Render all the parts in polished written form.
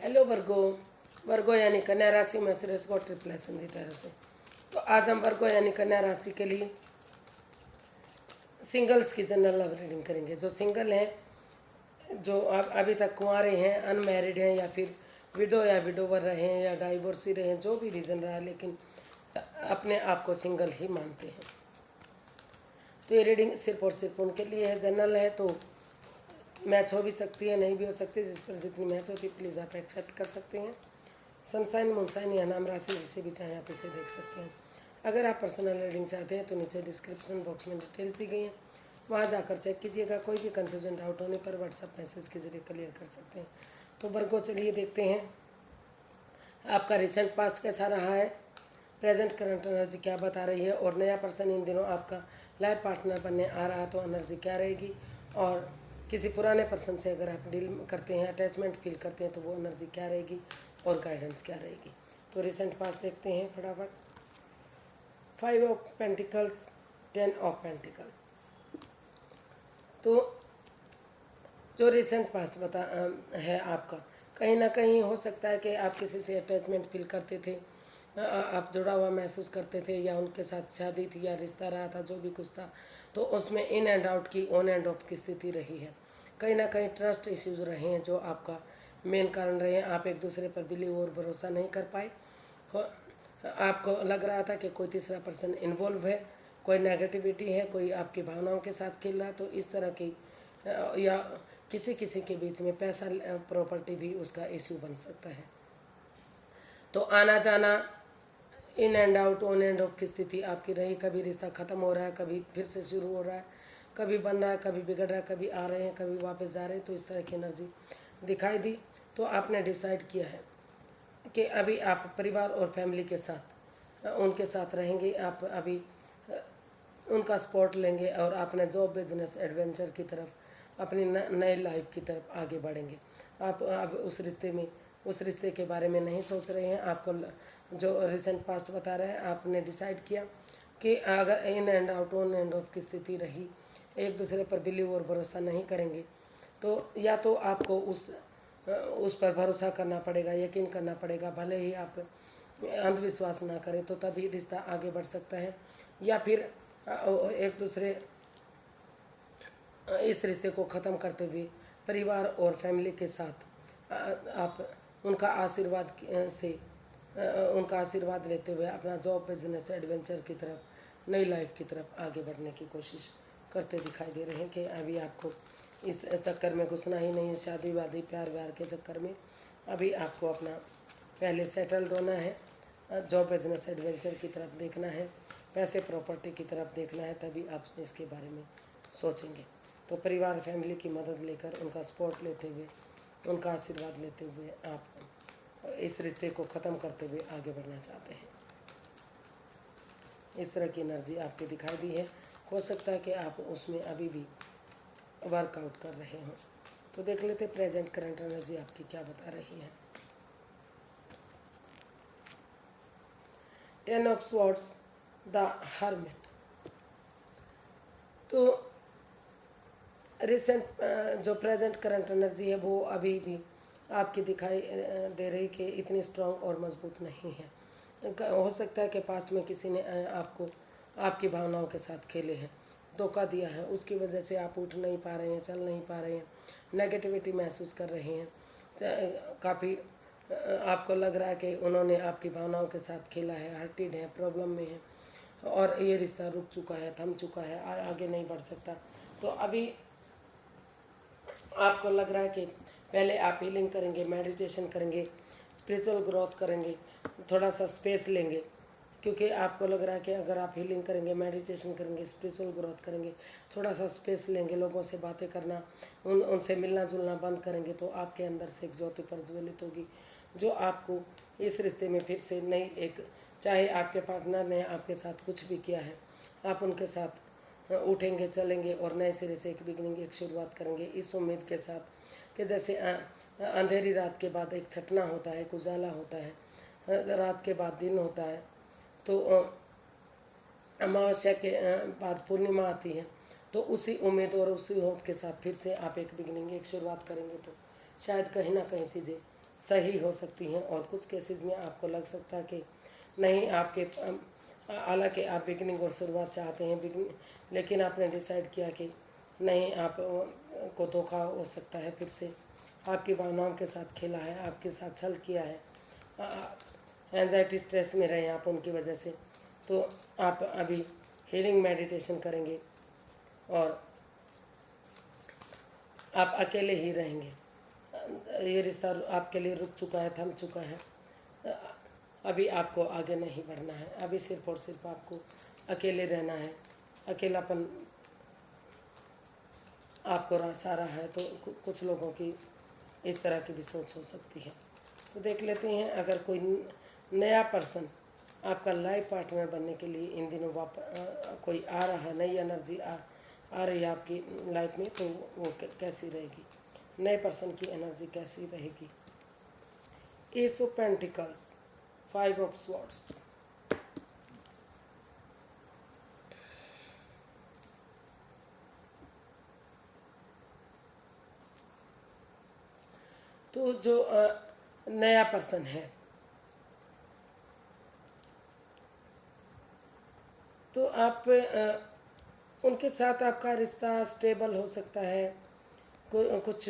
Hello वर्गो। वर्गो यानी कन्या राशि में सुरेश गो ट्रिप्लेस इन दी से। तो आज हम वर्गो यानी कन्या राशि के लिए सिंगल्स की जनरल लव रीडिंग करेंगे। जो सिंगल हैं, जो अभी तक कुंवारे हैं, अनमैरिड हैं, या फिर विडो या विडोवर रहे हैं, या डाइवोर्सी रहे हैं, जो भी रीज़न रहा, लेकिन अपने आप को सिंगल ही मानते हैं, तो ये रीडिंग सिर्फ और सिर्फ उनके लिए है। जनरल है तो मैच हो भी सकती है, नहीं भी हो सकती। जिस पर जितनी मैच होती है प्लीज़ आप एक्सेप्ट कर सकते हैं। सनसाइन मूनसाइन या नाम राशि जिसे भी चाहें आप इसे देख सकते हैं। अगर आप पर्सनल रीडिंग चाहते हैं तो नीचे डिस्क्रिप्शन बॉक्स में डिटेल्स दी गई हैं, वहाँ जाकर चेक कीजिएगा। कोई भी कन्फ्यूजन डाउट होने पर व्हाट्सएप मैसेज के जरिए क्लियर कर सकते हैं। तो वर्गो चलिए देखते हैं आपका रिसेंट पास्ट कैसा रहा है, प्रेजेंट करंट एनर्जी क्या बता रही है, और नया पर्सन इन दिनों आपका लाइफ पार्टनर बनने आ रहा है तो एनर्जी क्या रहेगी, और किसी पुराने पर्सन से अगर आप डील करते हैं, अटैचमेंट फील करते हैं, तो वो एनर्जी क्या रहेगी और गाइडेंस क्या रहेगी। तो रिसेंट पास्ट देखते हैं फटाफट। 5 ऑफ पेंटिकल्स, 10 ऑफ पेंटिकल्स। तो जो रिसेंट पास्ट है आपका, कहीं ना कहीं हो सकता है कि आप किसी से अटैचमेंट फील करते थे, आप जुड़ा हुआ महसूस करते थे, या उनके साथ शादी थी या रिश्ता रहा था, जो भी कुछ था, तो उसमें इन एंड आउट की, ऑन एंड ऑफ की स्थिति रही है। कहीं ना कहीं ट्रस्ट इश्यूज रहे हैं जो आपका मेन कारण रहे हैं। आप एक दूसरे पर बिलीव और भरोसा नहीं कर पाए। आपको लग रहा था कि कोई तीसरा पर्सन इन्वॉल्व है, कोई नेगेटिविटी है, कोई आपकी भावनाओं के साथ खेल रहा है। तो इस तरह की या किसी किसी के बीच में पैसा, प्रॉपर्टी भी उसका इश्यू बन सकता है। तो आना जाना, in and out, on end of की स्थिति आपकी रही। कभी रिश्ता ख़त्म हो रहा है, कभी फिर से शुरू हो रहा है, कभी बन रहा है, कभी बिगड़ रहा है, कभी आ रहे हैं, कभी वापस जा रहे हैं। तो इस तरह की एनर्जी दिखाई दी। तो आपने डिसाइड किया है कि अभी आप परिवार और फैमिली के साथ उनके साथ रहेंगे। आप अभी उनका सपोर्ट लेंगे और अपने जॉब, बिजनेस, एडवेंचर की तरफ, अपनी नए लाइफ की तरफ आगे बढ़ेंगे। आप अब उस रिश्ते के बारे में नहीं सोच रहे हैं। आपको जो रिसेंट पास्ट बता रहे हैं, आपने डिसाइड किया कि अगर in and out, on end of की स्थिति रही, एक दूसरे पर बिलीव और भरोसा नहीं करेंगे, तो या तो आपको उस पर भरोसा करना पड़ेगा, यकीन करना पड़ेगा। भले ही आप अंधविश्वास ना करें तो तभी रिश्ता आगे बढ़ सकता है। या फिर एक दूसरे इस रिश्ते को ख़त्म करते हुए परिवार और फैमिली के साथ आप उनका आशीर्वाद से उनका आशीर्वाद लेते हुए अपना जॉब, बिजनेस, एडवेंचर की तरफ, नई लाइफ की तरफ आगे बढ़ने की कोशिश करते दिखाई दे रहे हैं। कि अभी आपको इस चक्कर में घुसना ही नहीं है, शादी वादी, प्यार व्यार के चक्कर में। अभी आपको अपना पहले सेटल्ड होना है, जॉब, बिजनेस, एडवेंचर की तरफ देखना है, पैसे, प्रॉपर्टी की तरफ देखना है, तभी आप इसके बारे में सोचेंगे। तो परिवार, फैमिली की मदद लेकर, उनका सपोर्ट लेते हुए, उनका आशीर्वाद लेते हुए आप इस रिश्ते को ख़त्म करते हुए आगे बढ़ना चाहते हैं। इस तरह की एनर्जी आपकी दिखाई दी है। हो सकता है कि आप उसमें अभी भी वर्कआउट कर रहे हों। तो देख लेते प्रेजेंट करंट एनर्जी आपकी क्या बता रही है। 10 ऑफ स्वॉर्ड्स, द हर्मिट। तो रिसेंट जो प्रेजेंट करंट एनर्जी है वो अभी भी आपकी दिखाई दे रही कि इतनी स्ट्रांग और मजबूत नहीं है। हो सकता है कि पास्ट में किसी ने आपको आपकी भावनाओं के साथ खेले हैं, धोखा दिया है, उसकी वजह से आप उठ नहीं पा रहे हैं, चल नहीं पा रहे हैं, नेगेटिविटी महसूस कर रहे हैं। काफ़ी आपको लग रहा है कि उन्होंने आपकी भावनाओं के साथ खेला है, हर्टेड है, प्रॉब्लम में है, और ये रिश्ता रुक चुका है, थम चुका है, आगे नहीं बढ़ सकता। तो अभी आपको लग रहा है कि पहले आप हीलिंग करेंगे, मेडिटेशन करेंगे, स्पिरिचुअल ग्रोथ करेंगे, थोड़ा सा स्पेस लेंगे। क्योंकि आपको लग रहा है कि अगर आप हीलिंग करेंगे, मेडिटेशन करेंगे, स्पिरिचुअल ग्रोथ करेंगे, थोड़ा सा स्पेस लेंगे, लोगों से बातें करना, उनसे मिलना जुलना बंद करेंगे, तो आपके अंदर से एक ज्योति प्रज्वलित होगी जो आपको इस रिश्ते में फिर से नई एक, चाहे आपके पार्टनर ने आपके साथ कुछ भी किया है, आप उनके साथ उठेंगे, चलेंगे और नए सिरे से एक बिगनिंग, एक शुरुआत करेंगे, इस उम्मीद के साथ कि जैसे अंधेरी रात के बाद एक छटना होता है, एक उजाला होता है, रात के बाद दिन होता है, तो अमावस्या के बाद पूर्णिमा आती है। तो उसी उम्मीद और उसी होप के साथ फिर से आप एक बिगनिंग, एक शुरुआत करेंगे, तो शायद कहीं ना कहीं चीज़ें सही हो सकती हैं, और कुछ केसेस में आपको लग सकता है कि नहीं, आपके हालांकि आप बिगनिंग और शुरुआत चाहते हैं बिगनिंग, लेकिन आपने डिसाइड किया कि नहीं, आप को धोखा हो सकता है, फिर से आपकी भावनाओं के साथ खेला है, आपके साथ छल किया है, एंजाइटी स्ट्रेस में रहे आप उनकी वजह से, तो आप अभी हीलिंग मेडिटेशन करेंगे और आप अकेले ही रहेंगे। ये रिश्ता आपके लिए रुक चुका है, थम चुका है, अभी आपको आगे नहीं बढ़ना है, अभी सिर्फ और सिर्फ आपको अकेले रहना है। अकेलापन आपको सारा है, तो कुछ लोगों की इस तरह की भी सोच हो सकती है। तो देख लेते हैं, अगर कोई नया पर्सन आपका लाइफ पार्टनर बनने के लिए इन दिनों कोई आ रहा है, नई एनर्जी आ रही है आपकी लाइफ में, तो वो कैसी रहेगी, नए पर्सन की एनर्जी कैसी रहेगी। S of pentacles, 5 of swords, तो जो नया पर्सन है, तो आप उनके साथ आपका रिश्ता स्टेबल हो सकता है। कुछ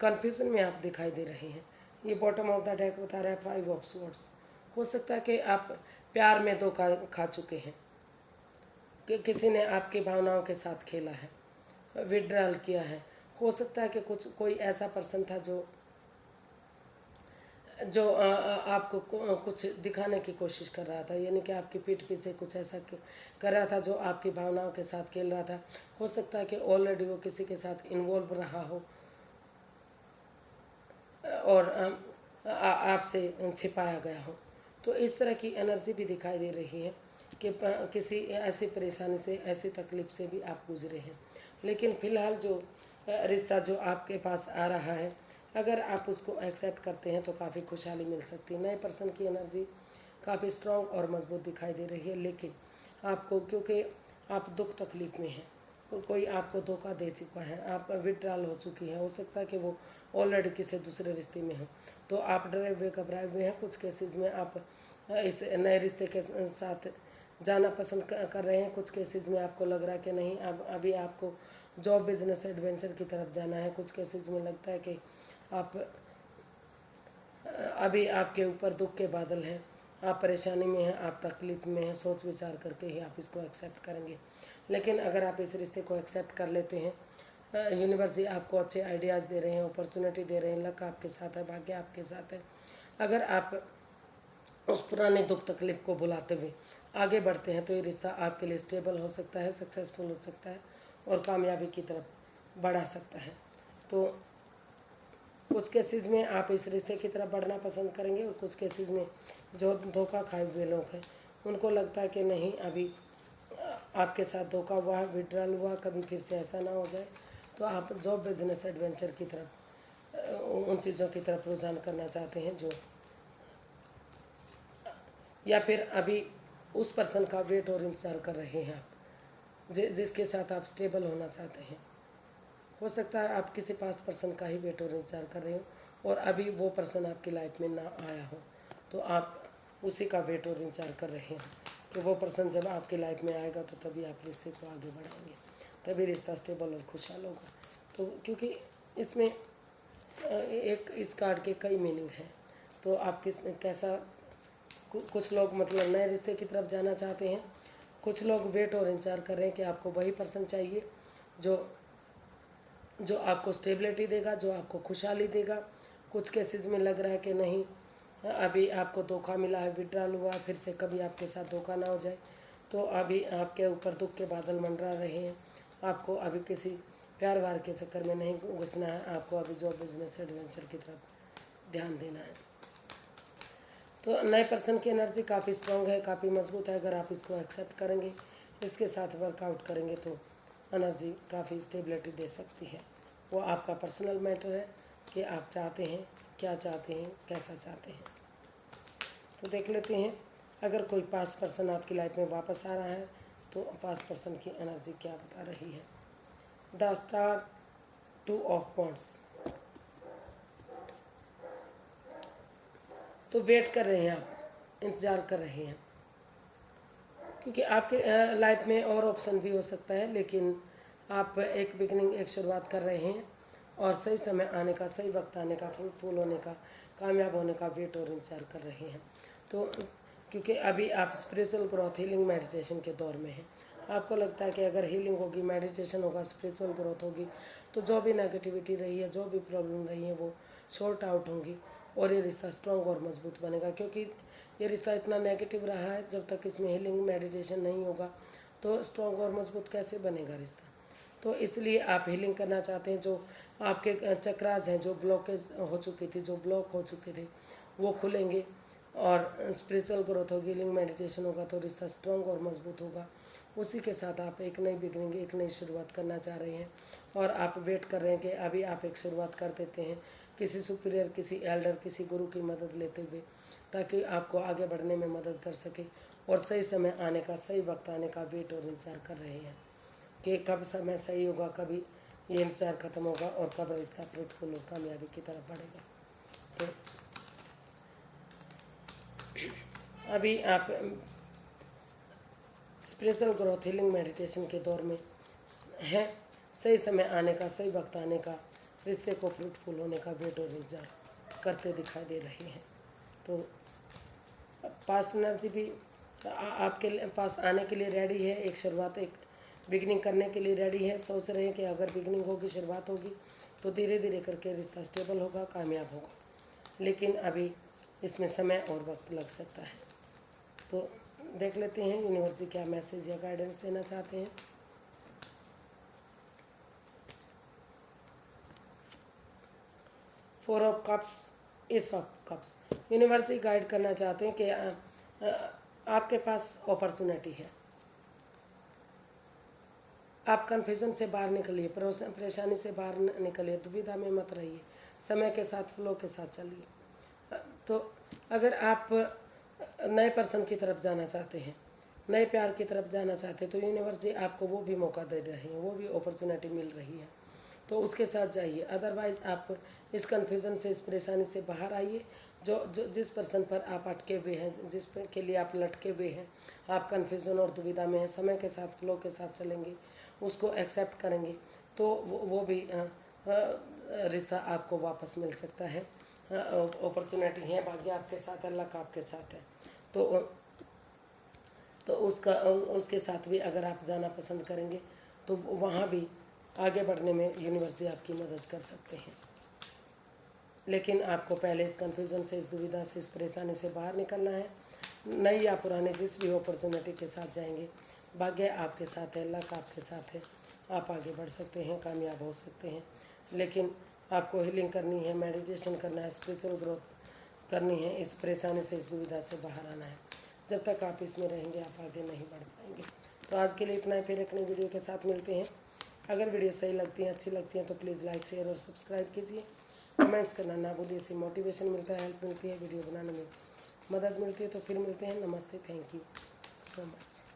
कन्फ्यूज़न में आप दिखाई दे रहे हैं। ये बॉटम ऑफ द डेक बता रहा है 5 ऑफ स्वॉर्ड्स। हो सकता है कि आप प्यार में धोखा खा चुके हैं, कि किसी ने आपकी भावनाओं के साथ खेला है, विड्रॉल किया है। हो सकता है कि कोई ऐसा पर्सन था जो आपको कुछ दिखाने की कोशिश कर रहा था, यानी कि आपकी पीठ पीछे कुछ ऐसा कर रहा था जो आपकी भावनाओं के साथ खेल रहा था। हो सकता है कि ऑलरेडी वो किसी के साथ इन्वॉल्व रहा हो और आपसे छिपाया गया हो। तो इस तरह की एनर्जी भी दिखाई दे रही है कि किसी ऐसी परेशानी से, ऐसी तकलीफ से भी आप गुजरे हैं। लेकिन फ़िलहाल जो रिश्ता जो आपके पास आ रहा है, अगर आप उसको एक्सेप्ट करते हैं तो काफ़ी खुशहाली मिल सकती है। नए पर्सन की एनर्जी काफ़ी स्ट्रॉन्ग और मजबूत दिखाई दे रही है, लेकिन आपको, क्योंकि आप दुख तकलीफ में हैं, कोई आपको धोखा दे चुका है, आप विड्रॉल हो चुकी है, हो सकता है कि वो ऑलरेडी किसी दूसरे रिश्ते में हो, तो आप डरे हुए घबराए हुए हैं। कुछ केसेस में आप इस नए रिश्ते के साथ जाना पसंद कर रहे हैं। कुछ केसेस में आपको लग रहा है कि नहीं, अब अभी आपको जॉब बिजनेस एडवेंचर की तरफ जाना है। कुछ केसेस में लगता है कि आप अभी आपके ऊपर दुख के बादल हैं, आप परेशानी में हैं, आप तकलीफ में हैं, सोच विचार करके ही आप इसको एक्सेप्ट करेंगे। लेकिन अगर आप इस रिश्ते को एक्सेप्ट कर लेते हैं, यूनिवर्स जी आपको अच्छे आइडियाज़ दे रहे हैं, अपॉर्चुनिटी दे रहे हैं, लक आपके साथ है, भाग्य आपके साथ है। अगर आप उस पुराने दुख तकलीफ को भुलाते हुए आगे बढ़ते हैं तो ये रिश्ता आपके लिए स्टेबल हो सकता है, सक्सेसफुल हो सकता है और कामयाबी की तरफ बढ़ा सकता है। तो कुछ केसेस में आप इस रिश्ते की तरफ बढ़ना पसंद करेंगे, और कुछ केसेस में जो धोखा खाए हुए लोग हैं उनको लगता है कि नहीं, अभी आपके साथ धोखा हुआ, विड्रॉल हुआ, कभी फिर से ऐसा ना हो जाए, तो आप जॉब बिजनेस एडवेंचर की तरफ, उन चीज़ों की तरफ रुझान करना चाहते हैं जो, या फिर अभी उस पर्सन का वेट और इंतज़ार कर रहे हैं आप, जिसके साथ आप स्टेबल होना चाहते हैं। हो सकता है आप किसी पास्ट पर्सन का ही वेट और इंतज़ार कर रहे हो और अभी वो पर्सन आपकी लाइफ में ना आया हो, तो आप उसी का वेट और इंतज़ार कर रहे हैं कि वो पर्सन जब आपकी लाइफ में आएगा तो तभी आप रिश्ते को आगे बढ़ाएंगे, तभी रिश्ता स्टेबल और खुशहाल होगा। तो क्योंकि इसमें एक इस कार्ड के कई मीनिंग हैं, तो आप कैसा, कुछ लोग मतलब नए रिश्ते की तरफ जाना चाहते हैं, कुछ लोग वेट और इंतज़ार कर रहे हैं कि आपको वही पर्सन चाहिए जो जो आपको स्टेबिलिटी देगा, जो आपको खुशहाली देगा। कुछ केसेस में लग रहा है कि नहीं, अभी आपको धोखा मिला है, विड्रॉल हुआ, फिर से कभी आपके साथ धोखा ना हो जाए, तो अभी आपके ऊपर दुख के बादल मंडरा रहे हैं। आपको अभी किसी प्यार वार के चक्कर में नहीं घुसना है, आपको अभी जॉब बिजनेस एडवेंचर की तरफ ध्यान देना है। तो नए पर्सन की एनर्जी काफ़ी स्ट्रॉन्ग है, काफ़ी मजबूत है। अगर आप इसको एक्सेप्ट करेंगे, इसके साथ वर्कआउट करेंगे, तो एनर्जी काफ़ी स्टेबिलिटी दे सकती है। वो आपका पर्सनल मैटर है कि आप चाहते हैं, क्या चाहते हैं, कैसा चाहते हैं। तो देख लेते हैं, अगर कोई पास्ट पर्सन आपकी लाइफ में वापस आ रहा है तो पास्ट पर्सन की एनर्जी क्या बता रही है। द स्टार, 2 ऑफ वॉन्ड्स, तो वेट कर रहे हैं, आप इंतज़ार कर रहे हैं, क्योंकि आपके लाइफ में और ऑप्शन भी हो सकता है, लेकिन आप एक बिगनिंग, एक शुरुआत कर रहे हैं और सही समय आने का, सही वक्त आने का, फ्रूटफुल होने का, कामयाब होने का वेट और इंतजार कर रहे हैं। तो क्योंकि अभी आप स्पिरिचुअल ग्रोथ, हीलिंग, मेडिटेशन के दौर में हैं। आपको लगता है कि अगर हीलिंग होगी, मेडिटेशन होगा, स्पिरिचुअल ग्रोथ होगी, तो जो भी नेगेटिविटी रही है, जो भी प्रॉब्लम रही है, वो शॉर्ट आउट होंगी और ये रिश्ता स्ट्रॉन्ग और मजबूत बनेगा। क्योंकि ये रिश्ता इतना नेगेटिव रहा है, जब तक इसमें हीलिंग, मेडिटेशन नहीं होगा तो स्ट्रॉन्ग और मजबूत कैसे बनेगा रिश्ता। तो इसलिए आप हीलिंग करना चाहते हैं, जो आपके चक्रास हैं, जो ब्लॉकेज हो चुकी थी, जो ब्लॉक हो चुके थे, वो खुलेंगे और स्पिरिचुअल ग्रोथ होगी, हीलिंग, मेडिटेशन होगा, तो रिश्ता स्ट्रॉन्ग और मजबूत होगा। उसी के साथ आप एक नई बिगनिंग, एक नई शुरुआत करना चाह रहे हैं और आप वेट कर रहे हैं कि अभी आप एक शुरुआत कर देते हैं किसी सुपीरियर, किसी एल्डर, किसी गुरु की मदद लेते हुए, ताकि आपको आगे बढ़ने में मदद कर सके और सही समय आने का, सही वक्त आने का वेट और इंतजार कर रहे हैं कि कब समय सही होगा, कभी ये इंतजार ख़त्म होगा और कब रिश्ता फ्रूटफुल और कामयाबी की तरफ बढ़ेगा। तो अभी आप स्पिरिचुअल ग्रोथ, हीलिंग, मेडिटेशन के दौर में हैं। सही समय आने का, सही वक्त आने का, रिश्ते को फ्रूटफुल होने का वेट और इंतजार करते दिखाई दे रहे हैं। तो पास्ट एनर्जी भी आपके पास आने के लिए रेडी है, एक शुरुआत, एक बिगनिंग करने के लिए रेडी है। सोच रहे हैं कि अगर बिगनिंग होगी, शुरुआत होगी, तो धीरे धीरे करके रिश्ता स्टेबल होगा, कामयाब होगा, लेकिन अभी इसमें समय और वक्त लग सकता है। तो देख लेते हैं यूनिवर्स क्या मैसेज या गाइडेंस देना चाहते हैं। Four of cups, S of cups. Universe guide करना चाहते हैं कि आपके पास अपॉर्चुनिटी है, आप कन्फ्यूजन से बाहर निकलिए, परेशानी से बाहर निकलिए, दुविधा में मत रहिए, समय के साथ, फ्लो के साथ चलिए। तो अगर आप नए पर्सन की तरफ जाना चाहते हैं, नए प्यार की तरफ जाना चाहते हैं, तो यूनिवर्स जी आपको वो भी मौका दे रहे हैं, वो भी अपॉर्चुनिटी मिल रही है, तो उसके साथ जाइए। अदरवाइज़ आप इस कन्फ्यूज़न से, इस परेशानी से बाहर आइए। जो जिस पर्सन पर आप अटके हुए हैं, जिस के लिए आप लटके हुए हैं, आप कन्फ्यूज़न और दुविधा में हैं, समय के साथ, फ्लो के साथ चलेंगे, उसको एक्सेप्ट करेंगे, तो वो भी रिश्ता आपको वापस मिल सकता है। अपॉर्चुनिटी है, भाग्य आपके साथ है, लक आपके साथ है। तो उसके साथ भी अगर आप जाना पसंद करेंगे, तो वहाँ भी आगे बढ़ने में यूनिवर्स आपकी मदद कर सकते हैं। लेकिन आपको पहले इस कन्फ्यूज़न से, इस दुविधा से, इस परेशानी से बाहर निकलना है। नई या पुराने जिस भी अपॉर्चुनिटी के साथ जाएंगे, भाग्य आपके साथ है, लक आपके साथ है, आप आगे बढ़ सकते हैं, कामयाब हो सकते हैं। लेकिन आपको हीलिंग करनी है, मेडिटेशन करना है, स्पिरिचुअल ग्रोथ करनी है, इस परेशानी से, इस दुविधा से बाहर आना है। जब तक आप इसमें रहेंगे, आप आगे नहीं बढ़ पाएंगे। तो आज के लिए इतना ही, फिर एक नई वीडियो के साथ मिलते हैं। अगर वीडियो सही लगती है, अच्छी लगती है, तो प्लीज़ लाइक, शेयर और सब्सक्राइब कीजिए। कमेंट्स करना ना भूलिए, इससे मोटिवेशन मिलता है, हेल्प मिलती है, वीडियो बनाने में मदद मिलती है। तो फिर मिलते हैं। नमस्ते, थैंक यू सो मच।